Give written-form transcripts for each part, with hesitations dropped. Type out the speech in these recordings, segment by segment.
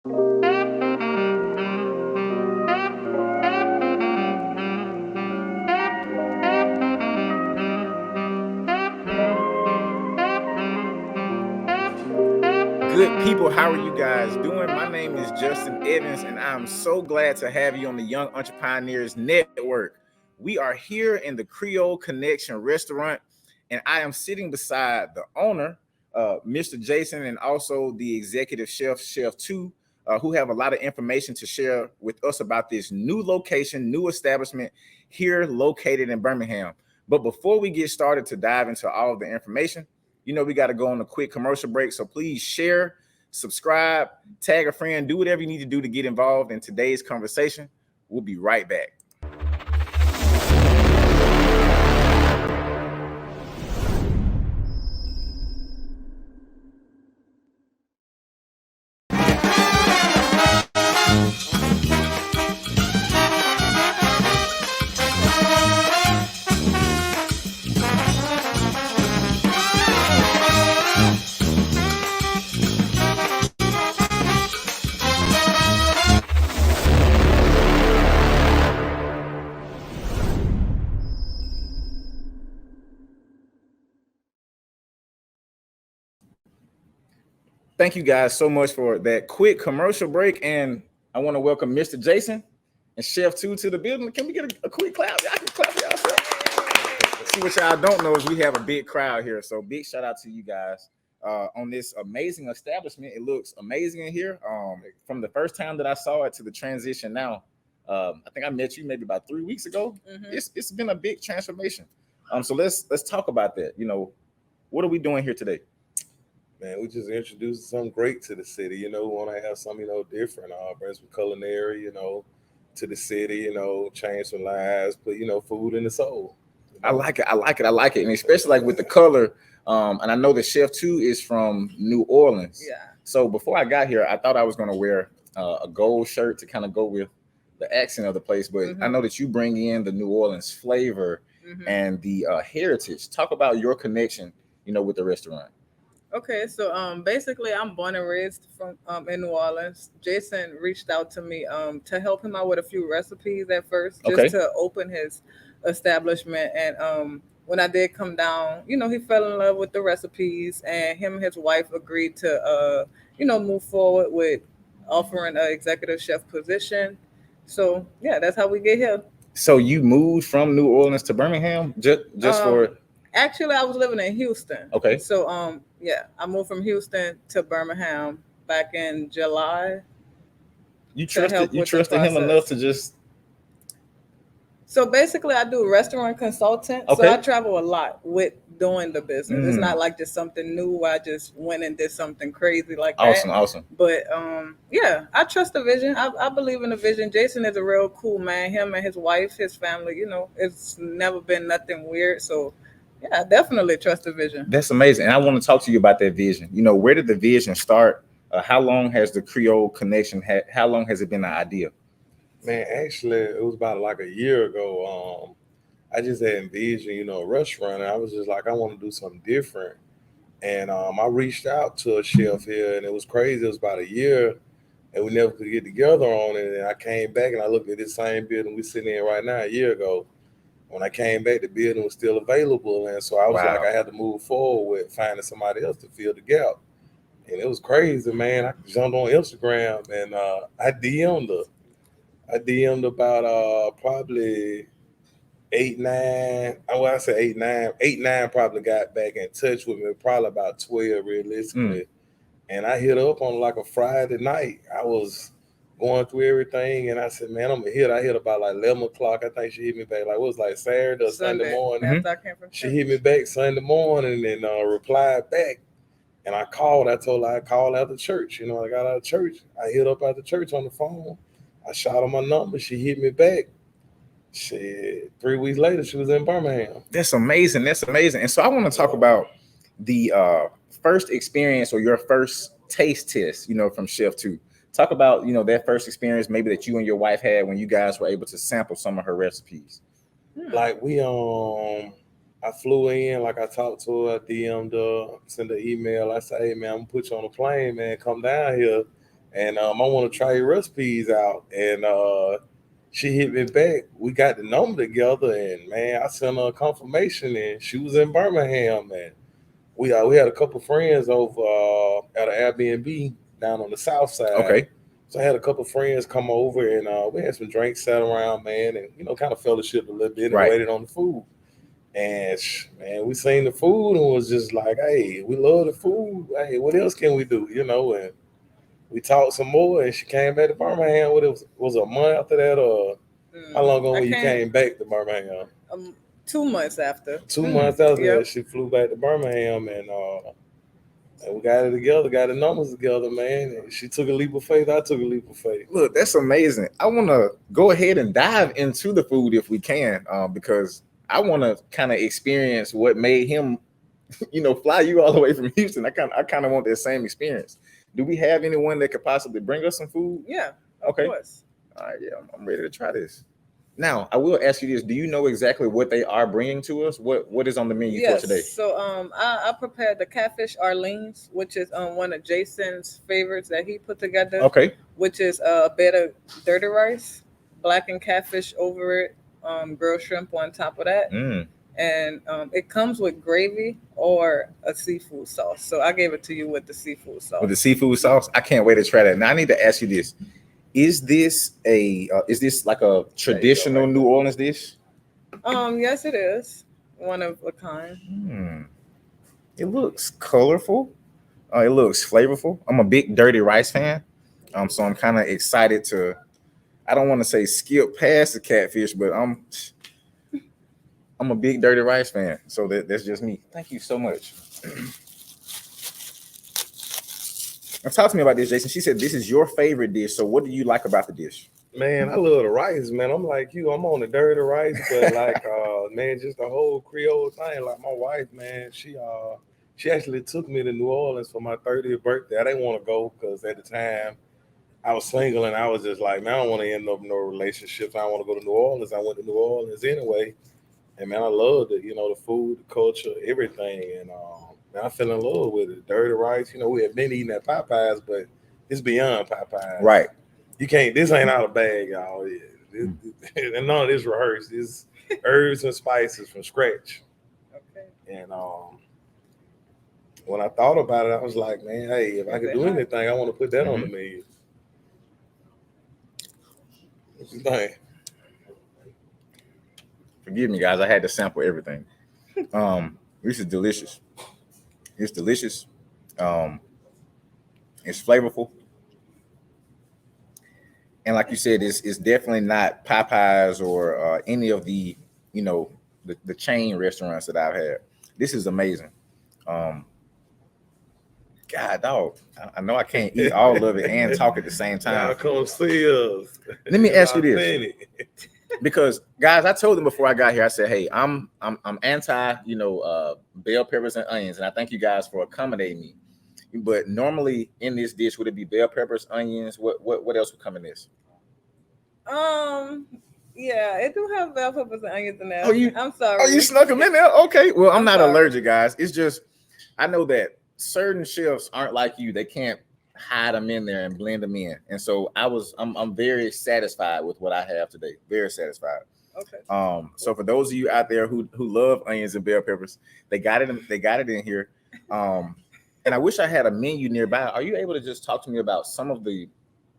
Good people, how are you guys doing? My name is Justin Evans, and I'm so glad to have you on the Young Entrepreneurs Network. We are here in the Creole Connection restaurant, and I am sitting beside the owner, Mr. Jason, and also the executive chef, Chef 2, who have a lot of information to share with us about this new location, new establishment here located in Birmingham. But before we get started to dive into all of the information, we got to go on a quick commercial break. So please share, subscribe, tag a friend, do whatever you need to do to get involved in today's conversation. We'll be right back. Thank you guys so much for that quick commercial break. And I want to welcome Mr. Jason and Chef 2 to the building. Can we get a quick clap? I can clap for y'all. See, what y'all don't know is we have a big crowd here. So big shout out to you guys on this amazing establishment. It looks amazing in here. From the first time that I saw it to the transition now, I think I met you maybe about 3 weeks ago. Mm-hmm. It's been a big transformation. So let's talk about that. What are we doing here today? Man, we just introduced something great to the city. We want to have something, different. Bring some culinary, to the city, change some lives, put, food in the soul. I like it. And especially like with the color. And I know the Chef 2 is from New Orleans. Yeah. So before I got here, I thought I was going to wear a gold shirt to kind of go with the accent of the place. But I know that you bring in the New Orleans flavor and the heritage. Talk about your connection, with the restaurant. Okay, so basically I'm born and raised from in New Orleans. Jason reached out to me to help him out with a few recipes at first, just to open his establishment. And when I did come down, he fell in love with the recipes, and him and his wife agreed to move forward with offering an executive chef position. So yeah, that's how we get here. So you moved from New Orleans to Birmingham just for. Actually, I was living in Houston. Okay. So, I moved from Houston to Birmingham back in July. You trusted him enough to just. So basically, I do restaurant consultant. Okay. So I travel a lot with doing the business. It's not like just something new. I just went and did something crazy like that. Awesome. But I trust the vision. I believe in the vision. Jason is a real cool man. Him and his wife, his family. It's never been nothing weird. So. Yeah, I definitely trust the vision. That's amazing. And I want to talk to you about that vision. Where did the vision start? How long has the Creole Connection how long has it been an idea? Man, actually, it was about like a year ago. I just had envisioned, a restaurant. And I was just like, I want to do something different. And I reached out to a chef here, and it was crazy. It was about a year, and we never could get together on it. And I came back, and I looked at this same building we're sitting in right now a year ago. When I came back, the building was still available. And so I was like, I had to move forward with finding somebody else to fill the gap. And it was crazy, man. I jumped on Instagram and I DM'd her. I DM'd about probably 8, 9. Well, I said 8, 9. 8, 9 probably got back in touch with me. Probably about 12 realistically. And I hit her up on like a Friday night. I was going through everything, and I said, man, I'm gonna hit. I hit about like 11 o'clock. I think she hit me back like it was like Saturday or Sunday morning. After I came from she hit me back Sunday morning and replied back. And I called. I told her I called out the church. I got out of church. I hit up at the church on the phone. I shot her my number. She hit me back. Shit, 3 weeks later, she was in Birmingham. That's amazing. And so I want to talk about the first experience or your first taste test, from Chef 2. Talk about, that first experience maybe that you and your wife had when you guys were able to sample some of her recipes. Like I flew in, like I talked to her, I DM'd her, sent her email. I said, hey, man, I'm going to put you on a plane, man. Come down here and I want to try your recipes out. And she hit me back. We got the number together, and man, I sent her a confirmation, and she was in Birmingham, and we had a couple friends over at an Airbnb down on the south side. Okay. So I had a couple friends come over, and we had some drinks sat around, man, and kind of fellowship a little bit and Right. waited on the food. And man, we seen the food and was just like, hey, we love the food. Hey, what else can we do? And we talked some more, and she came back to Birmingham. What it was a month after that, or how long ago when you came back to Birmingham? 2 months after. 2 months after that, she flew back to Birmingham, and we got it together, got the numbers together, man. And she took a leap of faith. I took a leap of faith. Look, that's amazing. I want to go ahead and dive into the food if we can, because I want to kind of experience what made him, fly you all the way from Houston. I kind of want that same experience. Do we have anyone that could possibly bring us some food? Yeah. Of course. All right. Yeah, I'm ready to try this. Now, I will ask you this: do you know exactly what they are bringing to us? What is on the menu for today? So I prepared the catfish Arlene's, which is one of Jason's favorites that he put together. Okay. Which is a bed of dirty rice, blackened catfish over it, grilled shrimp on top of that. And it comes with gravy or a seafood sauce. So I gave it to you with the seafood sauce. With the seafood sauce? I can't wait to try that. Now I need to ask you this. Is this like a traditional New Orleans dish? Yes, it is. One of a kind. It looks colorful. It looks flavorful. I'm a big dirty rice fan. So I'm kind of excited to, I don't want to say skip past the catfish, but I'm a big dirty rice fan. So that's just me. Thank you so much. Now talk to me about this, Jason. She said this is your favorite dish. So what do you like about the dish? Man, I love the rice, man. I'm like you. I'm on the dirty rice, but like, man, just the whole Creole thing. Like my wife, man, she actually took me to New Orleans for my 30th birthday. I didn't want to go because at the time I was single and I was just like, man, I don't want to end up in no relationships. I don't want to go to New Orleans. I went to New Orleans anyway, and man, I loved it. The food, the culture, everything, and I fell in love with it. Dirty rice. We have been eating at Popeyes, but it's beyond Popeyes. Right. You can't. This ain't out of bag, y'all. And none of this rehearsed. It's herbs and spices from scratch. Okay. And when I thought about it, I was like, man, hey, if I could do anything, I want to put that on the menu. What you think? Forgive me, guys. I had to sample everything. This is delicious. It's delicious. It's flavorful. And like you said, it's definitely not Popeyes or any of the, the chain restaurants that I've had. This is amazing. God, dog, I know I can't eat all of it and talk at the same time. Y'all come see us. Let me ask you this. Because guys, I told them before I got here, I said, hey, I'm anti, bell peppers and onions. And I thank you guys for accommodating me. But normally in this dish, would it be bell peppers, onions? What else would come in this? Yeah, it do have bell peppers and onions in there. I'm sorry. Oh, you snuck them in there? Okay. Well, I'm not allergic, guys. It's just I know that certain chefs aren't like you. They can't hide them in there and blend them in. And so I'm very satisfied with what I have today. Very satisfied. Okay. So for those of you out there who love onions and bell peppers, they got it in here. And I wish I had a menu nearby. Are you able to just talk to me about some of the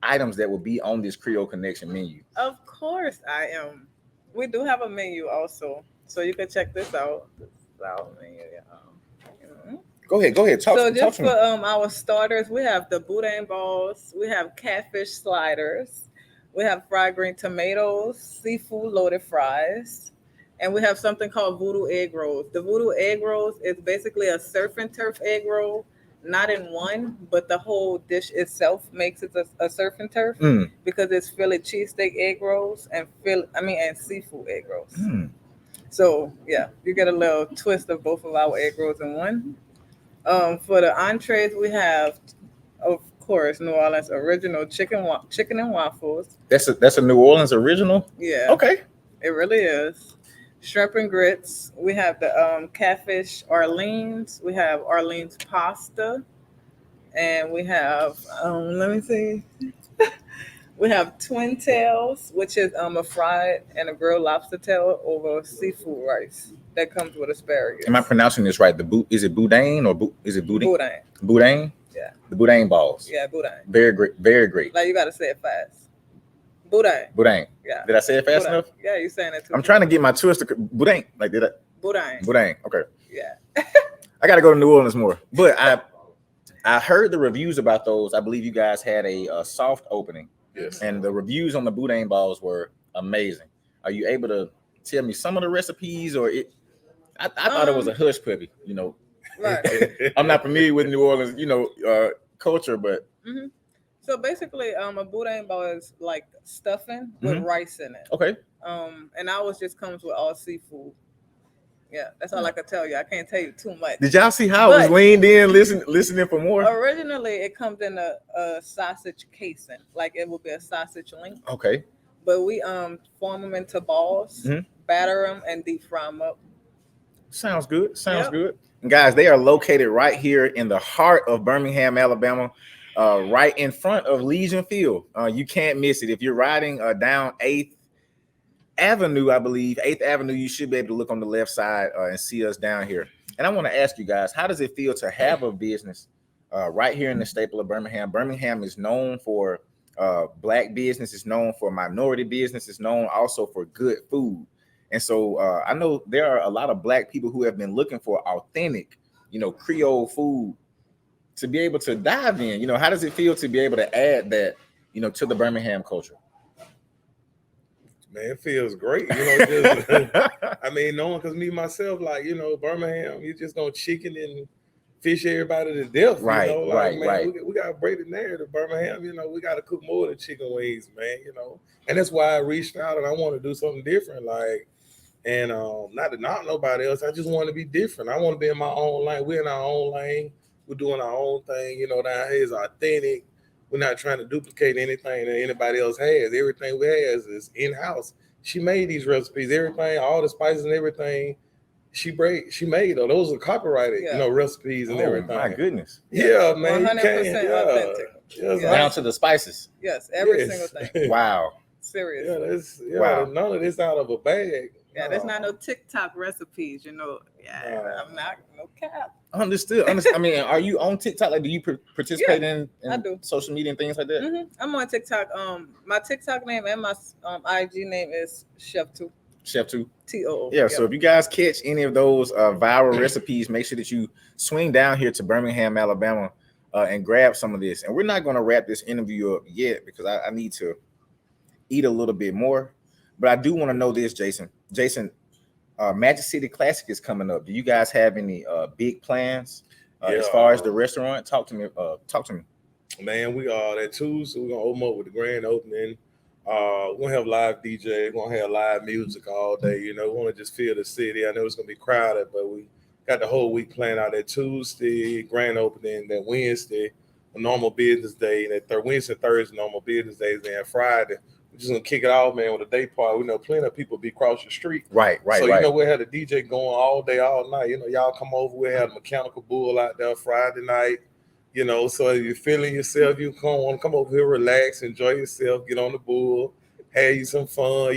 items that will be on this Creole Connection menu? Of course I am. We do have a menu also. So you can check this out. This is our menu. Go ahead. Talk to me. Our starters, we have the boudin balls. We have catfish sliders. We have fried green tomatoes, seafood loaded fries. And we have something called voodoo egg rolls. The voodoo egg rolls is basically a surf and turf egg roll, not in one, but the whole dish itself makes it a surf and turf because it's Philly cheesesteak egg rolls and seafood egg rolls. So yeah, you get a little twist of both of our egg rolls in one. For the entrees, we have, of course, New Orleans original chicken and waffles. That's a New Orleans original? Yeah. Okay. It really is. Shrimp and grits. We have the catfish Arlene's. We have Arlene's pasta. and we have let me see. We have twin tails, which is a fried and a grilled lobster tail over seafood rice that comes with asparagus. Am I pronouncing this right? Is it boudin or is it boudin? Boudin. Boudin? Yeah. The boudin balls. Yeah, boudin. Very great. Very great. Like you gotta say it fast. Boudin. Boudin. Yeah. Did I say it fast Boudin. enough? Yeah, you saying it too. I'm trying to get my twist. Boudin. Like did I? Boudin. Boudin. Okay. Yeah. I gotta go to New Orleans more. But I heard the reviews about those. I believe you guys had a soft opening. Yes. And the reviews on the boudin balls were amazing. Are you able to tell me some of the recipes, or it? I thought it was a hush puppy. You know, Right. I'm not familiar with New Orleans, culture, but Mm-hmm. So basically, a boudin ball is like stuffing with rice in it. okay. And ours just comes with all seafood. Yeah, that's all I can tell you. I can't tell you too much. Did y'all see how I was leaned in, listening for more? Originally, it comes in a sausage casing, like it will be a sausage link. Okay. But we form them into balls, batter them, and deep fry them up. Sounds good. Good. And guys, they are located right here in the heart of Birmingham, Alabama, right in front of Legion Field. You can't miss it. If you're riding down 8th Avenue, I believe, 8th Avenue, you should be able to look on the left side and see us down here. And I want to ask you guys, how does it feel to have a business right here in the staple of Birmingham? Birmingham is known for Black business, is known for minority business, is known also for good food. And so I know there are a lot of Black people who have been looking for authentic, Creole food to be able to dive in. How does it feel to be able to add that, to the Birmingham culture? Man, it feels great. I mean, knowing because me myself, like, Birmingham, you just gonna chicken and fish everybody to death. Right, right. We gotta break the narrative, Birmingham. We gotta cook more than chicken wings, man. And that's why I reached out and I want to do something different. Like, and not to knock nobody else. I just want to be different. I want to be in my own lane. We're in our own lane. We're doing our own thing. Down here is authentic. We're not trying to duplicate anything that anybody else has. Everything we have is in-house. She made these recipes, everything, all the spices and everything. She made those. Those are copyrighted, recipes and everything. My goodness. Yeah, man. 100% authentic. Down to the spices. Yes, every single thing. Wow. Seriously. Wow. None of this out of a bag. Yeah, there's not no TikTok recipes, I'm not no cap. Understood. I mean, are you on TikTok? Like, do you participate in I do. social media and things like that? Mm-hmm. I'm on TikTok. My TikTok name and my IG name is Chef 2. Chef 2. TOO. Yeah. Yep. So if you guys catch any of those viral recipes, make sure that you swing down here to Birmingham, Alabama, and grab some of this. And we're not going to wrap this interview up yet because I need to eat a little bit more. But I do want to know this, Jason. Magic City Classic is coming up. Do you guys have any big plans as far as the restaurant? Talk to me. Man, we are that Tuesday. We're gonna open up with the grand opening. We're gonna have live DJ. We're gonna have live music all day. We want to just feel the city. I know it's gonna be crowded, but we got the whole week planned out. That Tuesday grand opening, that Wednesday a normal business day, and that Wednesday, Thursday normal business days, and Friday. Just gonna kick it off, man, with a day party. We know plenty of people be crossing the street. Right. So we'll have the DJ going all day, all night. Y'all come over. We'll have a mechanical bull out there Friday night. So if you're feeling yourself, you come over here, relax, enjoy yourself, get on the bull, have you some fun.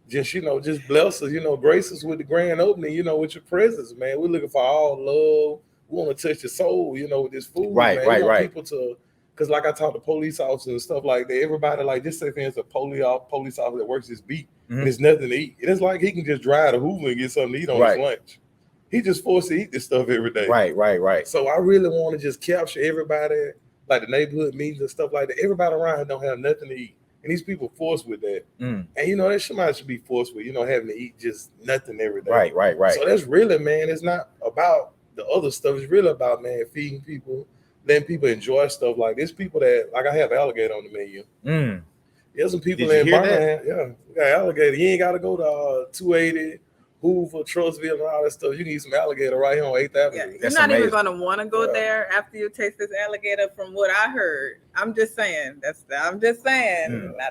Just bless us. Grace us with the grand opening. With your presence, man. We're looking for all love. We want to touch your soul. With this food. Right. Man. We want people to. Because like I talk to police officers and stuff like that, everybody like this say it's a police officer that works his beat and there's nothing to eat. And it's like he can just drive to Hoover and get something to eat on his lunch. He just forced to eat this stuff every day. Right. So I really want to just capture everybody, like the neighborhood meetings and stuff like that. Everybody around here don't have nothing to eat. And these people forced with that. And that somebody should be forced with, having to eat just nothing every day. Right. So that's really, man, it's not about the other stuff. It's really about, man, feeding people. Letting people enjoy stuff like this. People that like I have alligator on the menu. There's some people in Birmingham. Yeah, we got alligator. You ain't got to go to 280, Hoover, Trussville, and all that stuff. You can eat some alligator right here on 8th Avenue. Yeah, you're not even going to want to go there after you taste this alligator. From what I heard, I'm just saying. Not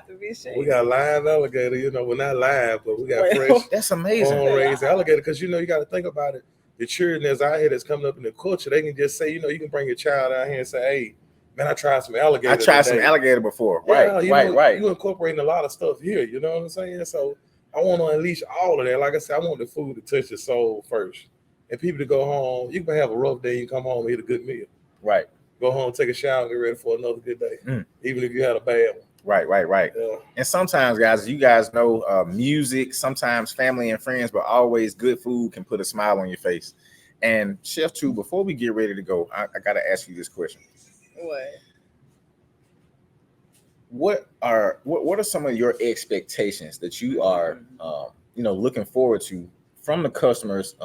to be ashamed. We got live alligator. We're not live, but we got fresh. That's amazing. Raised alligator because you got to think about it. the children that's out here that's coming up in the culture, they can just say, you know, you can bring your child out here and say, hey, man, I tried some alligator. I tried some alligator before. Yeah, Right. You incorporating a lot of stuff here. You know what I'm saying? So I want to unleash all of that. Like I said, I want the food to touch the soul first, and people to go home. You can have a rough day, you come home and eat a good meal. Right. Go home, take a shower, and get ready for another good day, even if you had a bad one. Right. Yeah. And sometimes, guys, you guys know, music, sometimes family and friends, but always good food can put a smile on your face. And Chef True, before we get ready to go, I got to ask you this question. What are some of your expectations that you are, looking forward to from the customers?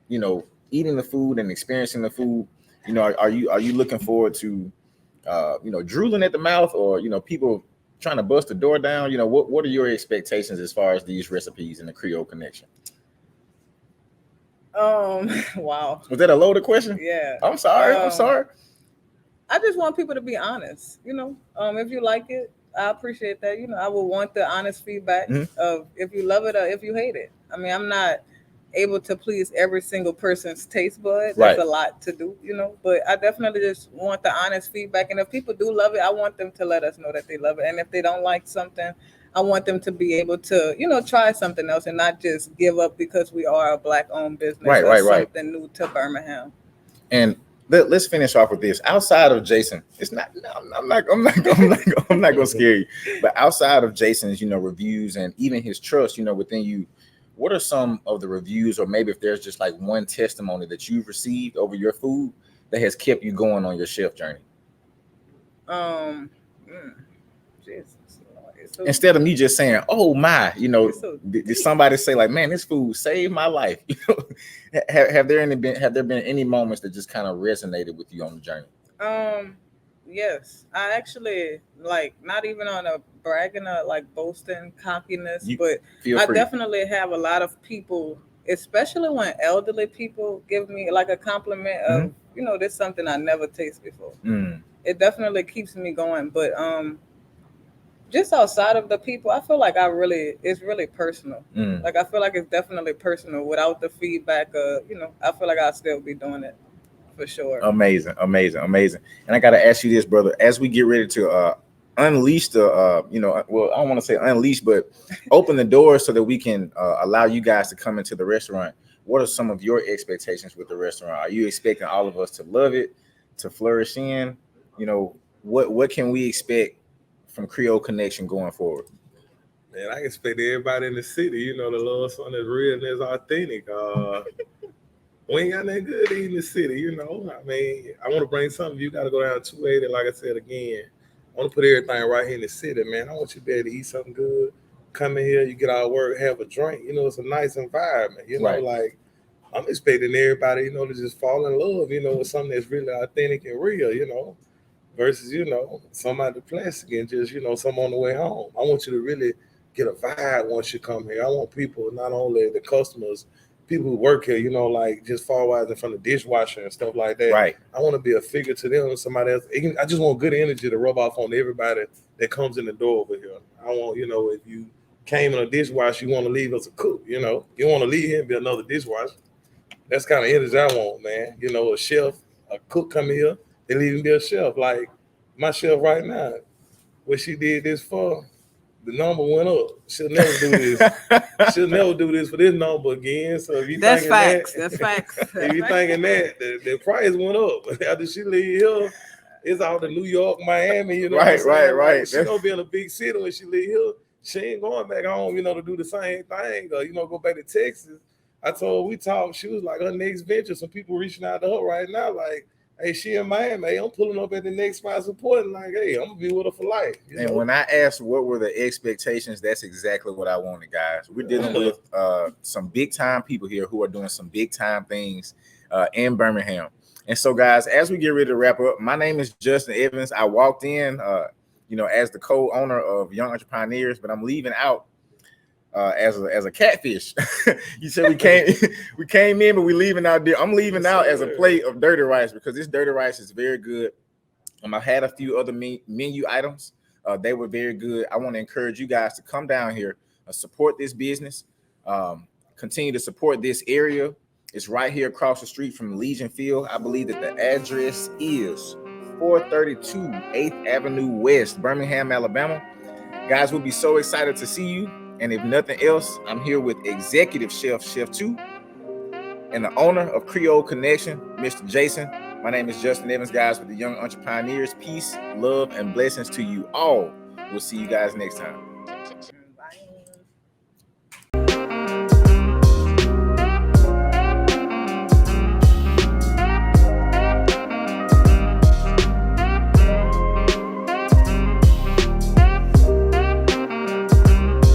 Eating the food and experiencing the food. Are you looking forward to, drooling at the mouth, or people trying to bust the door down? What are your expectations as far as these recipes in the Creole Connection? Wow. Was that a loaded question? Yeah. I'm sorry. I just want people to be honest. If you like it, I appreciate that. I would want the honest feedback of if you love it or if you hate it. I mean, I'm not able to please every single person's taste bud. That's a lot to do, but I definitely just want the honest feedback. And if people do love it, I want them to let us know that they love it. And if they don't like something, I want them to be able to, try something else and not just give up because we are a Black-owned business something new to Birmingham. And let's finish off with this. Outside of Jason, it's not. No, I'm not gonna scare you. But outside of Jason's, reviews and even his trust, within you, what are some of the reviews, or maybe if there's just like one testimony that you've received over your food that has kept you going on your chef journey? Instead of me just saying, "Oh my," did somebody say like, "Man, this food saved my life"? Have there been any moments that just kind of resonated with you on the journey? Yes, I actually not even on a bragging or boasting cockiness, but I definitely have a lot of people, especially when elderly people give me a compliment of, this is something I never tasted before. It definitely keeps me going. But just outside of the people, I feel like it's really personal. I feel like it's definitely personal. Without the feedback, I feel like I'll still be doing it. For sure. Amazing. And I got to ask you this, brother, as we get ready to unleash the, I don't want to say unleash, but open the doors so that we can allow you guys to come into the restaurant. What are some of your expectations with the restaurant? Are you expecting all of us to love it, to flourish in? What can we expect from Creole Connection going forward? Man, I expect everybody in the city, the love something that's real and that's authentic. We ain't got nothing good to eat in the city, I mean, I want to bring something. You got to go down 280, like I said again. I want to put everything right here in the city, man. I want you to be able to eat something good. Come in here, you get out of work, have a drink. It's a nice environment. I'm expecting everybody, to just fall in love, with something that's really authentic and real, versus, some out the plastic and just, some on the way home. I want you to really get a vibe once you come here. I want people, not only the customers, people who work here, just forward in front of the dishwasher and stuff like that. Right. I want to be a figure to them and somebody else. I just want good energy to rub off on everybody that comes in the door over here. I want, if you came in a dishwasher, you want to leave as a cook, you want to leave here and be another dishwasher. That's kind of energy I want, man. A chef, a cook coming here, they leave and be a chef. Like my chef right now, what she did this for, the number went up. She'll never do this. She'll never do this for this number again. So if you that's facts. That's facts. If you thinking that, the price went up. After she leave here, it's out to New York, Miami. Right. Like, she gonna be in a big city when she leave here. She ain't going back home, to do the same thing. Or, go back to Texas. I told her, we talked. She was like her next venture. Some people reaching out to her right now, like, hey, she in Miami. Hey, I'm pulling up at the next spot supporting. Like, hey, I'm gonna be with her for life. When I asked what were the expectations, that's exactly what I wanted, guys. We're dealing with some big time people here who are doing some big time things in Birmingham. And so, guys, as we get ready to wrap up, my name is Justin Evans. I walked in, as the co-owner of Young Entrepreneurs, but I'm leaving out as a catfish. You said we came in, but we leaving out there. I'm leaving out as a plate of dirty rice because this dirty rice is very good. I had a few other menu items. They were very good. I want to encourage you guys to come down here, support this business, continue to support this area. It's right here across the street from Legion Field. I believe that the address is 432 8th Avenue West, Birmingham, Alabama. Guys, we'll be so excited to see you. And if nothing else, I'm here with Executive Chef, Chef 2, and the owner of Creole Connection, Mr. Jason. My name is Justin Evans, guys, with the Young Entrepreneurs. Peace, love, and blessings to you all. We'll see you guys next time.